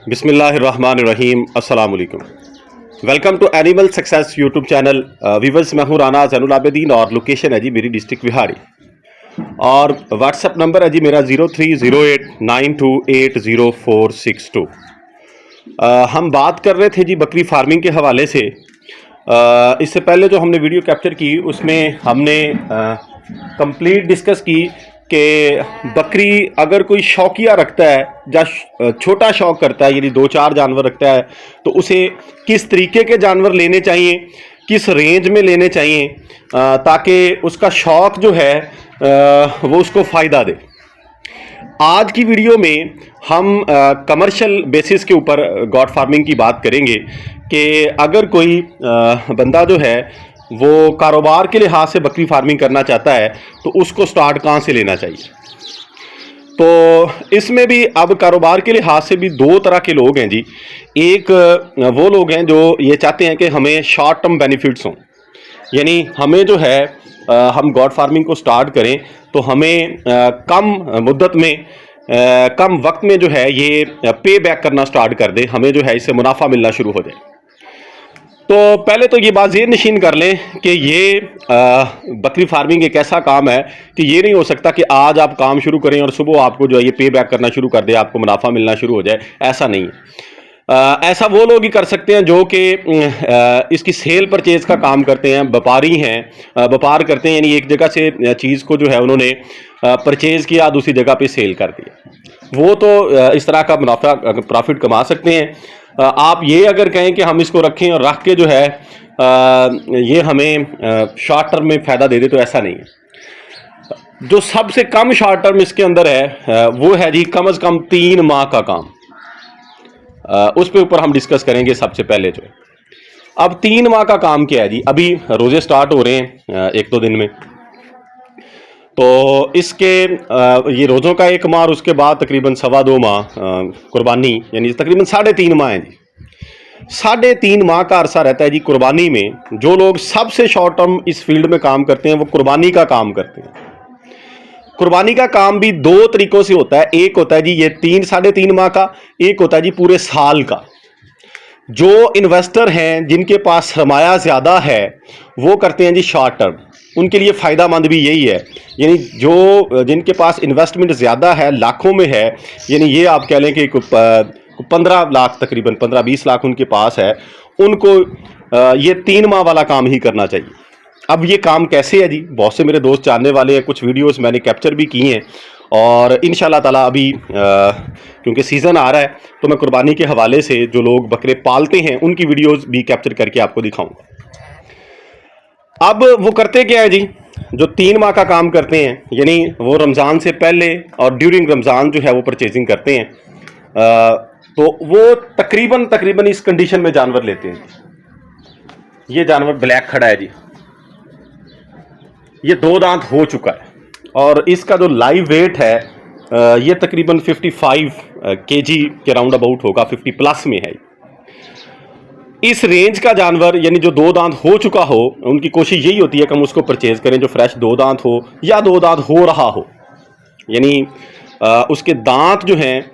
बिस्मिल्लाहिर्रहमानिर्रहीम। अस्सलाम वालेकुम। Welcome to animal success YouTube channel. Viewers, मैं हूँ राना ज़ैनुल आबिदीन और लोकेशन है जी मेरी डिस्ट्रिक्ट विहाड़ी और व्हाट्सएप नंबर है जी मेरा 0308928046 हम बात कर रहे थे जी बकरी फार्मिंग के हवाले से। इससे पहले जो हमने वीडियो कैप्चर की उसमें हमने कंप्लीट डिस्कस की कि बकरी अगर कोई शौकिया रखता है या छोटा शौक करता है, यानी 2-4 जानवर रखता है, तो उसे किस तरीके के जानवर लेने चाहिए, किस रेंज में लेने चाहिए ताकि उसका शौक जो है वो उसको फ़ायदा दे। आज की वीडियो में हम कमर्शियल बेसिस के ऊपर गॉट फार्मिंग की बात करेंगे कि अगर कोई बंदा जो है वो कारोबार के लिहाज से बकरी फार्मिंग करना चाहता है तो उसको स्टार्ट कहाँ से लेना चाहिए। तो इसमें भी अब कारोबार के लिहाज से भी दो तरह के लोग हैं जी। एक वो लोग हैं जो ये चाहते हैं कि हमें शॉर्ट टर्म बेनिफिट्स हों, यानी हमें जो है हम गॉट फार्मिंग को स्टार्ट करें तो हमें कम मुद्दत में कम वक्त में जो है ये पे बैक करना स्टार्ट कर दे, हमें जो है इससे मुनाफा मिलना शुरू हो जाए। तो पहले तो ये बात ये नशीन कर लें कि ये बकरी फार्मिंग एक ऐसा काम है कि ये नहीं हो सकता कि आज आप काम शुरू करें और सुबह आपको जो है ये पे बैक करना शुरू कर दे, आपको मुनाफा मिलना शुरू हो जाए। ऐसा नहीं है। ऐसा वो लोग ही कर सकते हैं जो कि इसकी सेल परचेज का काम करते हैं, व्यापारी हैं, व्यापार करते हैं, यानी एक जगह से चीज़ को जो है उन्होंने परचेज किया, दूसरी जगह पे सेल कर दिया। वो तो इस तरह का मुनाफा प्रॉफिट कमा सकते हैं। आप ये अगर कहें कि हम इसको रखें और रख के जो है ये हमें शॉर्ट टर्म में फ़ायदा दे दे, तो ऐसा नहीं है। जो सबसे कम शॉर्ट टर्म इसके अंदर है वो है जी कम से कम 3 माह का काम। उस पे ऊपर हम डिस्कस करेंगे सबसे पहले जो है। अब 3 माह का काम क्या है जी। अभी रोज़े स्टार्ट हो रहे हैं 1-2 दिन में, तो इसके ये रोज़ों का 1 माह और उसके बाद तकरीबन 2.25 माह कुर्बानी, यानी तकरीबन 3.5 माह है जी। 3.5 माह का अरसा रहता है जी कुर्बानी में। जो लोग सबसे शॉर्ट टर्म इस फील्ड में काम करते हैं वो कुर्बानी का काम करते हैं। कुर्बानी का काम भी 2 तरीकों से होता है। एक होता है जी ये 3-3.5 माह का, एक होता है जी पूरे साल का। जो इन्वेस्टर हैं जिनके पास सरमाया ज़्यादा है वो करते हैं जी शॉर्ट टर्म। उनके लिए फ़ायदा मंद भी यही है, यानी जो जिनके पास इन्वेस्टमेंट ज़्यादा है, लाखों में है, यानी ये आप कह लें कि 15 लाख, तकरीबन 15-20 लाख उनके पास है, उनको ये 3 माह वाला काम ही करना चाहिए। अब ये काम कैसे है जी, बहुत से मेरे दोस्त जानने वाले हैं, कुछ वीडियोस मैंने कैप्चर भी किए हैं और इंशाल्लाह ताला अभी क्योंकि सीज़न आ रहा है तो मैं कुर्बानी के हवाले से जो लोग बकरे पालते हैं उनकी वीडियोस भी कैप्चर करके आपको दिखाऊंगा। अब वो करते क्या है जी, जो 3 माह का काम करते हैं, यानी वो रमज़ान से पहले और ड्यूरिंग रमज़ान जो है वो परचेजिंग करते हैं, तो वो तकरीबन इस कंडीशन में जानवर लेते हैं। ये जानवर ब्लैक खड़ा है जी, ये 2 दांत हो चुका है और इसका जो लाइव वेट है ये तकरीबन 55 केजी के राउंड अबाउट होगा, 50 प्लस में है। इस रेंज का जानवर, यानी जो 2 दांत हो चुका हो, उनकी कोशिश यही होती है कि हम उसको परचेज करें जो फ्रेश 2 दांत हो या 2 दांत हो रहा हो, यानी उसके दांत जो हैं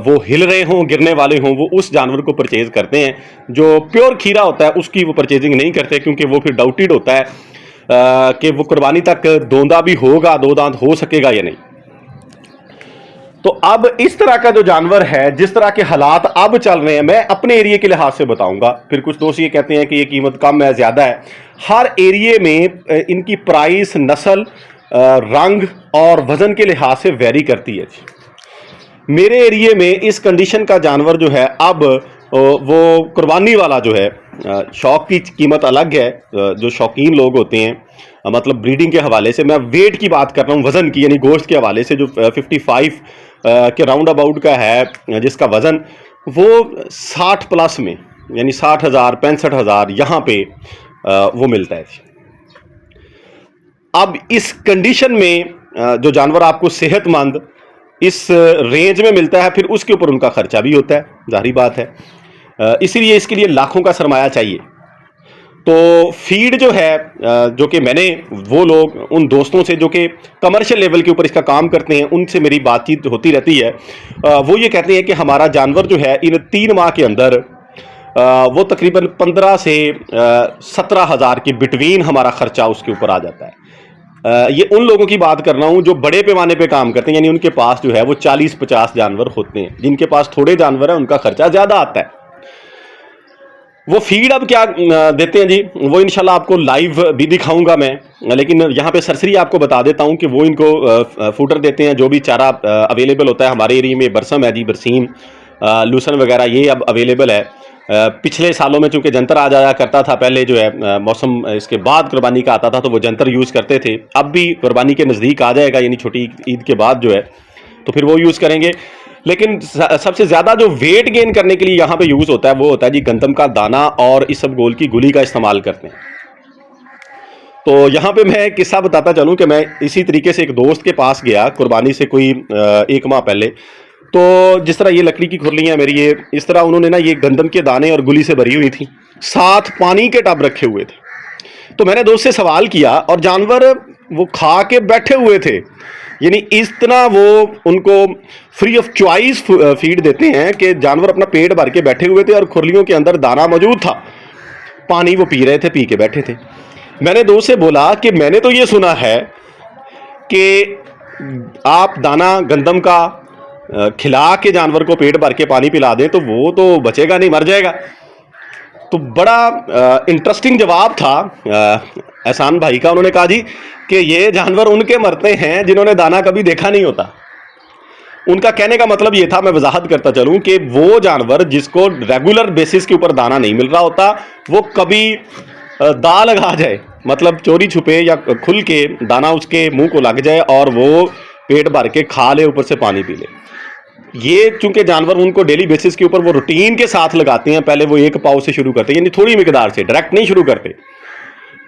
वो हिल रहे हों, गिरने वाले हों, वो उस जानवर को परचेज करते हैं। जो प्योर खीरा होता है उसकी वो परचेजिंग नहीं करते, क्योंकि वो फिर डाउटेड होता है कि वो कुर्बानी तक दोंदा भी होगा, 2 दांत हो सकेगा या नहीं। तो अब इस तरह का जो जानवर है, जिस तरह के हालात अब चल रहे हैं, मैं अपने एरिया के लिहाज से बताऊंगा। फिर कुछ दोस्त ये कहते हैं कि ये कीमत कम है, ज़्यादा है। हर एरिए में इनकी प्राइस, नस्ल, रंग और वज़न के लिहाज से वेरी करती है। मेरे एरिए में इस कंडीशन का जानवर जो है अब वो कुर्बानी वाला जो है, शौक की कीमत अलग है। जो शौकीन लोग होते हैं, मतलब ब्रीडिंग के हवाले से, मैं वेट की बात कर रहा हूँ, वज़न की, यानी गोश्त के हवाले से, जो 55 के राउंड अबाउट का है जिसका वज़न, वो 60 प्लस में, यानी 60,000 65,000 यहाँ पे वो मिलता है। अब इस कंडीशन में जो जानवर आपको सेहतमंद इस रेंज में मिलता है, फिर उसके ऊपर उनका खर्चा भी होता है, जाहिर बात है। इसीलिए इसके लिए लाखों का सरमाया चाहिए। तो फीड जो है जो कि मैंने वो लोग उन दोस्तों से जो कि कमर्शियल लेवल के ऊपर इसका काम करते हैं उनसे मेरी बातचीत होती रहती है। वो ये कहते हैं कि हमारा जानवर जो है इन 3 माह के अंदर वो तकरीबन 15 से 17 हज़ार के बिटवीन हमारा खर्चा उसके ऊपर आ जाता है। ये उन लोगों की बात कर रहा हूँ जो बड़े पैमाने पे काम करते हैं, यानी उनके पास जो है वो 40-50 जानवर होते हैं। जिनके पास थोड़े जानवर हैं उनका खर्चा ज़्यादा आता है। वो फीड अब क्या देते हैं जी, वो इंशाल्लाह आपको लाइव भी दिखाऊंगा मैं, लेकिन यहाँ पे सरसरी आपको बता देता हूँ कि वो इनको फूटर देते हैं। जो भी चारा अवेलेबल होता है हमारे एरिया में, बरसम है जी, बरसीम, लूसन वगैरह, ये अब अवेलेबल है। पिछले सालों में चूंकि जंतर आ जाया करता था, पहले जो है मौसम इसके बाद कुर्बानी का आता था तो वो जंतर यूज़ करते थे। अब भी कुर्बानी के नज़दीक आ जाएगा, यानी छोटी ईद के बाद जो है, तो फिर वो यूज़ करेंगे। लेकिन सबसे ज़्यादा जो वेट गेन करने के लिए यहाँ पे यूज़ होता है वो होता है जी गंदम का दाना और इसबगोल की गुली का इस्तेमाल करते हैं। तो यहाँ पे मैं एक किस्सा बताता चलूँ कि मैं इसी तरीके से एक दोस्त के पास गया कुर्बानी से कोई 1 माह पहले। तो जिस तरह ये लकड़ी की खुरलियाँ मेरी, ये इस तरह उन्होंने ना ये गंदम के दाने और गुली से भरी हुई थी, साथ पानी के टब रखे हुए थे। तो मैंने दोस्त से सवाल किया और जानवर वो खा के बैठे हुए थे, यानी इस तरह वो उनको फ्री ऑफ चॉइस फीड देते हैं कि जानवर अपना पेट भर के बैठे हुए थे और खुरलियों के अंदर दाना मौजूद था, पानी वो पी रहे थे, पी के बैठे थे। मैंने दोस्त से बोला कि मैंने तो ये सुना है कि आप दाना गंदम का खिला के जानवर को पेट भर के पानी पिला दें तो वो तो बचेगा नहीं, मर जाएगा। तो बड़ा इंटरेस्टिंग जवाब था एहसान भाई का। उन्होंने कहा जी कि ये जानवर उनके मरते हैं जिन्होंने दाना कभी देखा नहीं होता। उनका कहने का मतलब ये था, मैं वजाहत करता चलूं, कि वो जानवर जिसको रेगुलर बेसिस के ऊपर दाना नहीं मिल रहा होता, वो कभी दा लगा जाए, मतलब चोरी छुपे या खुल के दाना उसके मुंह को लग जाए और वो पेट भर के खा ले, ऊपर से पानी पी ले। ये चूंकि जानवर उनको डेली बेसिस के ऊपर वो रूटीन के साथ लगाते हैं, पहले वो 1 पाव से शुरू करते हैं, यानी थोड़ी मिकदार से, डायरेक्ट नहीं शुरू करते,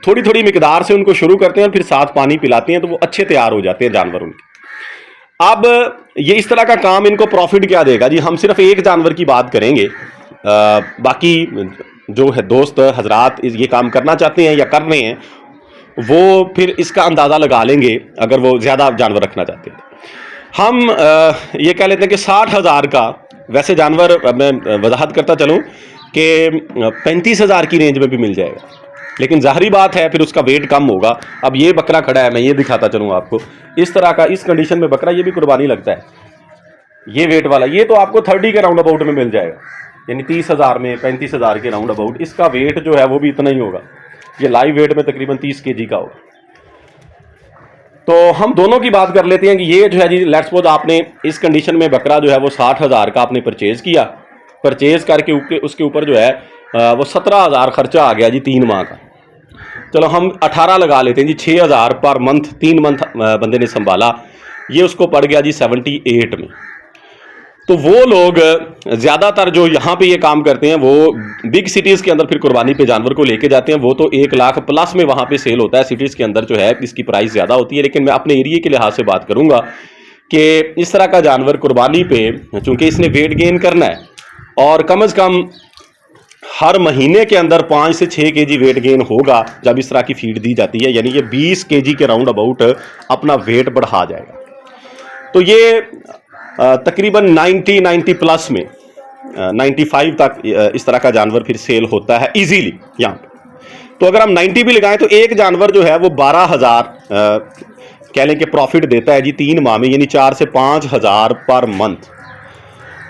थोड़ी थोड़ी मिकदार से उनको शुरू करते हैं, फिर साथ पानी पिलाते हैं, तो वो अच्छे तैयार हो जाते हैं जानवर उनके। अब ये इस तरह का काम इनको प्रॉफिट क्या देगा जी, हम सिर्फ एक जानवर की बात करेंगे, बाकी जो है दोस्त हजरात ये काम करना चाहते हैं या कर रहे हैं वो फिर इसका अंदाज़ा लगा लेंगे अगर वो ज़्यादा जानवर रखना चाहते हैं। हम ये कह लेते हैं कि 60,000 का, वैसे जानवर मैं वजाहत करता चलूँ कि 35,000 की रेंज में भी मिल जाएगा, लेकिन जाहरी बात है फिर उसका वेट कम होगा। अब ये बकरा खड़ा है, मैं ये दिखाता चलूँ आपको, इस तरह का, इस कंडीशन में बकरा, ये भी कुर्बानी लगता है, ये वेट वाला, ये तो आपको 30 के राउंड अबाउट में मिल जाएगा, यानी 30,000 में 35,000 के राउंड अबाउट। इसका वेट जो है वो भी इतना ही होगा, ये लाइव वेट में तकरीबन 30 kg का होगा। तो हम दोनों की बात कर लेते हैं कि ये जो है जी, लेट्स सपोज आपने इस कंडीशन में बकरा जो है वो 60,000 का आपने परचेज किया, परचेज करके उसके ऊपर जो है वो 17,000 खर्चा आ गया जी 3 माह का। चलो हम 18 लगा लेते हैं जी, 6,000 पर मंथ, 3 मंथ बंदे ने संभाला, ये उसको पड़ गया जी 78 में। तो वो लोग ज़्यादातर जो यहाँ पे ये काम करते हैं वो बिग सिटीज़ के अंदर फिर कुर्बानी पे जानवर को लेके जाते हैं, वो तो 1 लाख प्लस में वहाँ पे सेल होता है। सिटीज़ के अंदर जो है इसकी प्राइस ज़्यादा होती है, लेकिन मैं अपने एरिया के लिहाज से बात करूँगा कि इस तरह का जानवर कुर्बानी पे, चूँकि इसने वेट गेन करना है और कम से कम हर महीने के अंदर 5 से 6 kg वेट गेन होगा जब इस तरह की फीड दी जाती है, यानी कि 20 kg के राउंड अबाउट अपना वेट बढ़ा जाएगा। तो ये तकरीबन 90 प्लस में 95 तक इस तरह का जानवर फिर सेल होता है इजीली यहाँ पे। तो अगर हम 90 भी लगाएं तो एक जानवर जो है वो 12,000 कह लें कि प्रॉफिट देता है जी 3 माह में, यानी 4 से 5,000 पर मंथ।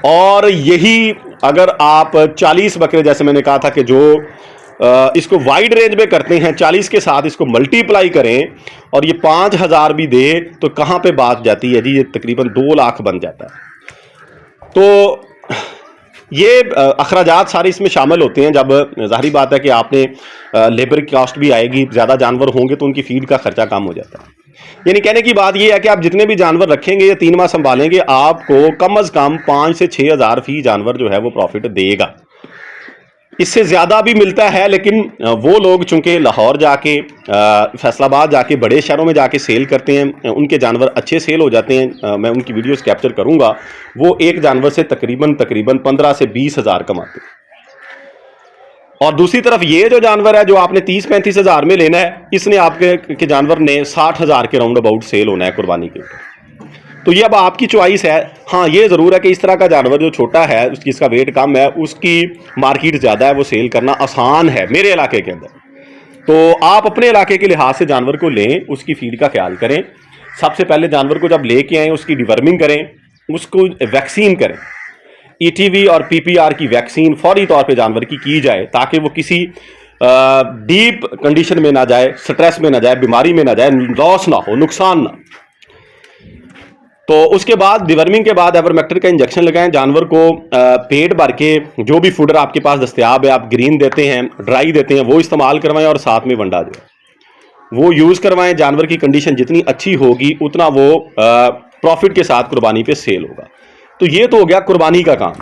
और यही अगर आप 40 बकरे, जैसे मैंने कहा था कि जो इसको वाइड रेंज में करते हैं, 40 के साथ इसको मल्टीप्लाई करें और ये 5,000 भी दे तो कहाँ पे बात जाती है जी, ये तकरीबन 2 लाख बन जाता है। तो ये अखराजात सारे इसमें शामिल होते हैं। जब जाहिर बात है कि आपने लेबर की कॉस्ट भी आएगी, ज़्यादा जानवर होंगे तो उनकी फीड का खर्चा कम हो जाता है। यानी कहने की बात ये है कि आप जितने भी जानवर रखेंगे या 3 माह संभालेंगे, आपको कम से कम 5 से 6,000 फी जानवर जो है वो प्रॉफिट देगा। इससे ज़्यादा भी मिलता है, लेकिन वो लोग चूंकि लाहौर जाके, फैसलाबाद जाके, बड़े शहरों में जाके सेल करते हैं, उनके जानवर अच्छे सेल हो जाते हैं। मैं उनकी वीडियोस कैप्चर करूंगा। वो एक जानवर से तकरीबन 15 से 20 हज़ार कमाते हैं। और दूसरी तरफ ये जो जानवर है जो आपने 30-35 हज़ार में लेना है, इसने आपके के जानवर ने 60 हज़ार के राउंड अबाउट सेल होना है कुर्बानी के ऊपर। तो ये अब आपकी चॉइस है। हाँ, ये ज़रूर है कि इस तरह का जानवर जो छोटा है, उसकी इसका वेट कम है, उसकी मार्केट ज़्यादा है, वो सेल करना आसान है मेरे इलाके के अंदर। तो आप अपने इलाके के लिहाज से जानवर को लें, उसकी फीड का ख्याल करें। सबसे पहले जानवर को जब लेके आएँ उसकी डिवर्मिंग करें, उसको वैक्सीन करें। ईटीवी और पीपीआर की वैक्सीन फौरी तौर पे जानवर की जाए ताकि वो किसी डीप कंडीशन में ना जाए, स्ट्रेस में ना जाए, बीमारी में ना जाए, लॉस ना हो, नुकसान ना। तो उसके बाद डिवर्मिंग के बाद एवरमेक्टर का इंजेक्शन लगाएं। जानवर को पेट भर के जो भी फूडर आपके पास दस्तयाब है, आप ग्रीन देते हैं, ड्राई देते हैं, वो इस्तेमाल करवाएं और साथ में वंडा जो है वो यूज़ करवाएं। जानवर की कंडीशन जितनी अच्छी होगी उतना वो प्रॉफिट के साथ कुर्बानी पे सेल होगा। तो ये तो हो गया कुर्बानी का काम।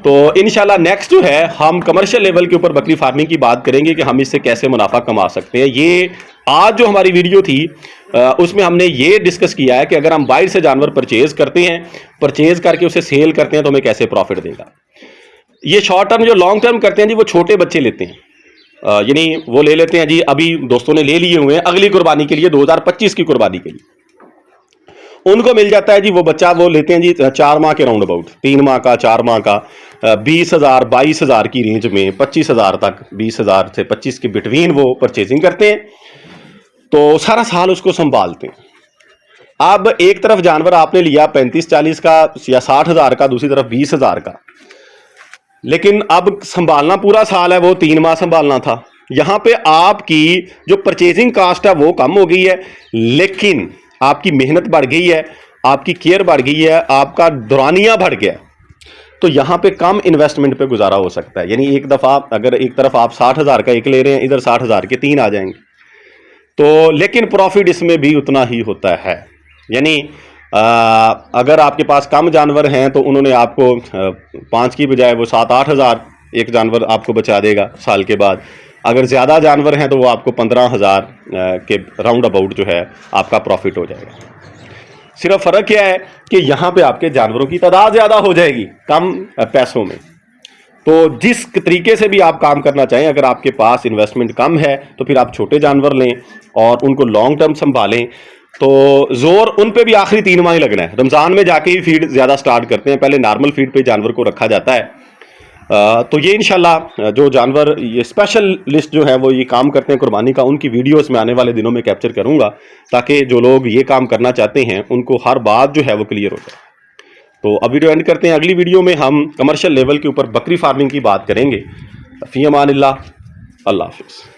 तो इंशाल्लाह नेक्स्ट जो है हम कमर्शियल लेवल के ऊपर बकरी फार्मिंग की बात करेंगे कि हम इससे कैसे मुनाफा कमा सकते हैं। ये आज जो हमारी वीडियो थी उसमें हमने ये डिस्कस किया है कि अगर हम बाहर से जानवर परचेज करते हैं, परचेज करके उसे सेल करते हैं तो हमें कैसे प्रॉफिट देगा। ये शॉर्ट टर्म, जो लॉन्ग टर्म करते हैं जी, वो छोटे बच्चे लेते हैं, यानी वो ले लेते हैं जी, अभी दोस्तों ने ले लिए हुए हैं अगली कुर्बानी के लिए, 2025 की कुर्बानी के लिए उनको मिल जाता है जी वो बच्चा। वो लेते हैं जी 4 माह के राउंड अबाउट, 3 माह का, 4 माह का, 20,000 22,000 की रेंज में, 25,000 तक, 20,000 से 25 के बिटवीन वो परचेजिंग करते हैं। तो सारा साल उसको संभालते हैं। अब एक तरफ जानवर आपने लिया 35-40 का या 60,000 का, दूसरी तरफ 20,000 का, लेकिन अब संभालना पूरा साल है, वो 3 माह संभालना था। यहां पे आपकी जो परचेजिंग कास्ट है वो कम हो गई है, लेकिन आपकी मेहनत बढ़ गई है, आपकी केयर बढ़ गई है, आपका दौरानिया बढ़ गया। तो यहां पे कम इन्वेस्टमेंट पे गुजारा हो सकता है। यानी एक दफ़ा अगर एक तरफ आप 60,000 का एक ले रहे हैं, इधर 60,000 के 3 आ जाएंगे। तो लेकिन प्रॉफिट इसमें भी उतना ही होता है। यानी अगर आपके पास कम जानवर हैं तो उन्होंने आपको 5 की बजाय वो 7-8 हज़ार एक जानवर आपको बचा देगा साल के बाद। अगर ज़्यादा जानवर हैं तो वो आपको 15,000 के राउंड अबाउट जो है आपका प्रॉफिट हो जाएगा। सिर्फ फ़र्क क्या है कि यहाँ पे आपके जानवरों की तादाद ज़्यादा हो जाएगी कम पैसों में। तो जिस तरीके से भी आप काम करना चाहें, अगर आपके पास इन्वेस्टमेंट कम है तो फिर आप छोटे जानवर लें और उनको लॉन्ग टर्म संभालें। तो जोर उन पे भी आखिरी 3 माह ही लगना है। रमज़ान में जाके ही फीड ज़्यादा स्टार्ट करते हैं, पहले नॉर्मल फीड पे जानवर को रखा जाता है। तो ये इंशाल्लाह जो जानवर ये स्पेशल लिस्ट जो है वो ये काम करते हैं कुर्बानी का, उनकी वीडियोस में आने वाले दिनों में कैप्चर करूंगा ताकि जो लोग ये काम करना चाहते हैं उनको हर बात जो है वो क्लियर हो जाए। तो अब वीडियो एंड करते हैं। अगली वीडियो में हम कमर्शियल लेवल के ऊपर बकरी फार्मिंग की बात करेंगे। फ़ी अमानिल्लाह, अल्लाह हाफ़िज़।